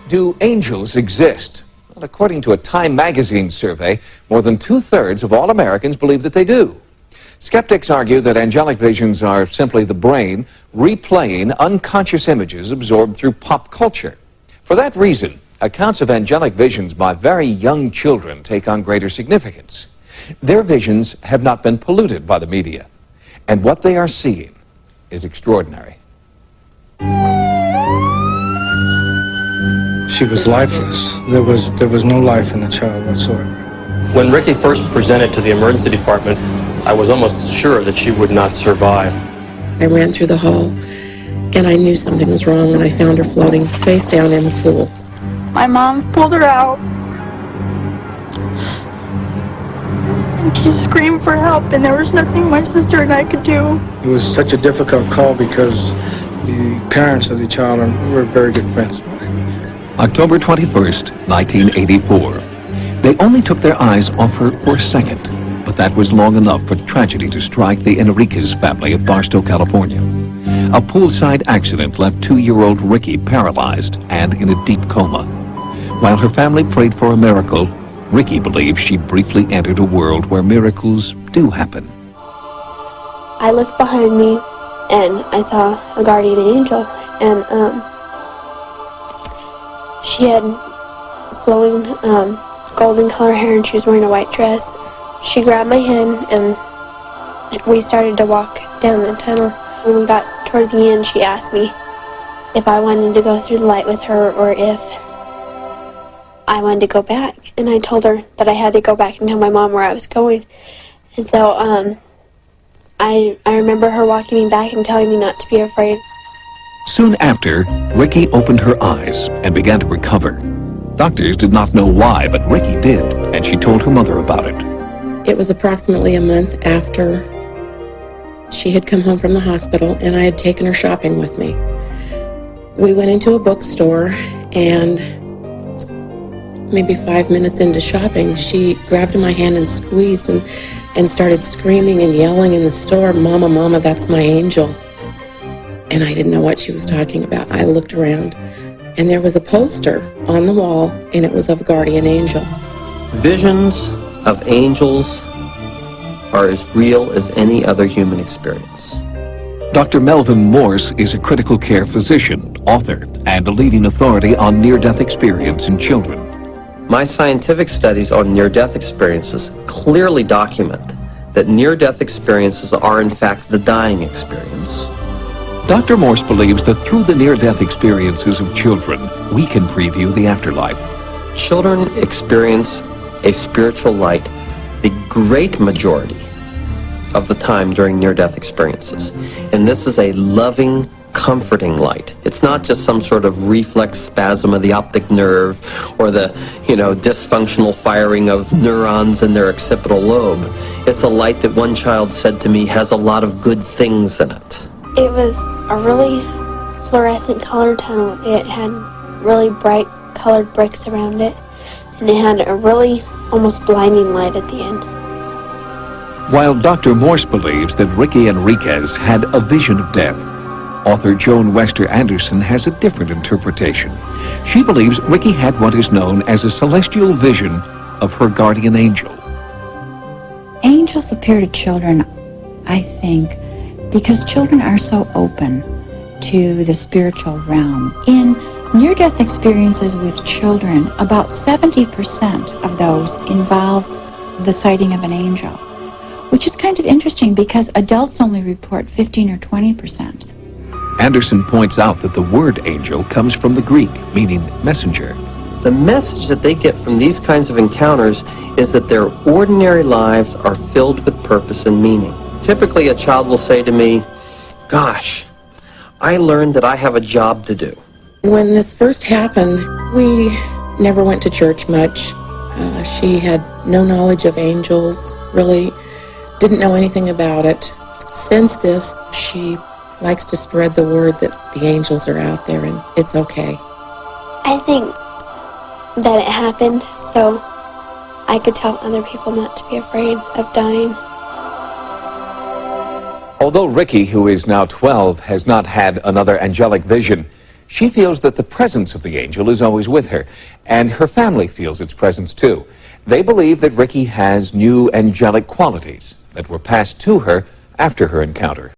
Do angels exist? Well, according to a Time magazine survey, more than 2/3 of all Americans believe that they do. Skeptics argue that angelic visions are simply the brain replaying unconscious images absorbed through pop culture. For that reason, accounts of angelic visions by very young children take on greater significance. Their visions have not been polluted by the media, and what they are seeing is extraordinary. She was lifeless. There was no life in the child whatsoever. When Ricky first presented to the emergency department, I was almost sure that she would not survive. I ran through the hall, and I knew something was wrong when I found her floating face down in the pool. My mom pulled her out. And she screamed for help, and there was nothing my sister and I could do. It was such a difficult call because the parents of the child were very good friends. October 21st, 1984. They only took their eyes off her for a second, but that was long enough for tragedy to strike the Enriquez family of Barstow, California. A poolside accident left 2-year-old Ricky paralyzed and in a deep coma. While her family prayed for a miracle, Ricky believes she briefly entered a world where miracles do happen. I looked behind me and I saw a guardian angel, and she had flowing golden color hair and she was wearing a white dress. She grabbed my hand and we started to walk down the tunnel. When we got toward the end, she asked me if I wanted to go through the light with her or if I wanted to go back. And I told her that I had to go back and tell my mom where I was going. And so I remember her walking me back and telling me not to be afraid. Soon after, Ricky opened her eyes and began to recover. Doctors did not know why, but Ricky did, and she told her mother about it. It was approximately a month after she had come home from the hospital, and I had taken her shopping with me. We went into a bookstore, and maybe 5 minutes into shopping, she grabbed my hand and squeezed and started screaming and yelling in the store, "Mama, Mama, that's my angel." And I didn't know what she was talking about. I looked around, and there was a poster on the wall, and it was of a guardian angel. Visions of angels are as real as any other human experience. Dr. Melvin Morse is a critical care physician, author, and a leading authority on near-death experience in children. My scientific studies on near-death experiences clearly document that near-death experiences are in fact the dying experience. Dr. Morse believes that through the near-death experiences of children, we can preview the afterlife. Children experience a spiritual light the great majority of the time during near-death experiences. And this is a loving, comforting light. It's not just some sort of reflex spasm of the optic nerve or the, dysfunctional firing of neurons in their occipital lobe. It's a light that one child said to me has a lot of good things in it. It was a really fluorescent color tunnel. It had really bright colored bricks around it, and it had a really almost blinding light at the end. While Dr. Morse believes that Ricky Enriquez had a vision of death, author Joan Wester Anderson has a different interpretation. She believes Ricky had what is known as a celestial vision of her guardian angel. Angels appear to children, I think, because children are so open to the spiritual realm. In near-death experiences with children, about 70% of those involve the sighting of an angel, which is kind of interesting because adults only report 15 or 20%. Anderson points out that the word angel comes from the Greek, meaning messenger. The message that they get from these kinds of encounters is that their ordinary lives are filled with purpose and meaning. Typically, a child will say to me, "Gosh, I learned that I have a job to do." When this first happened, we never went to church much. She had no knowledge of angels, really didn't know anything about it. Since this, she likes to spread the word that the angels are out there and it's okay. I think that it happened so I could tell other people not to be afraid of dying. Although Ricky, who is now 12, has not had another angelic vision, She feels that the presence of the angel is always with her, and her family feels its presence too. They believe that Ricky has new angelic qualities that were passed to her after her encounter.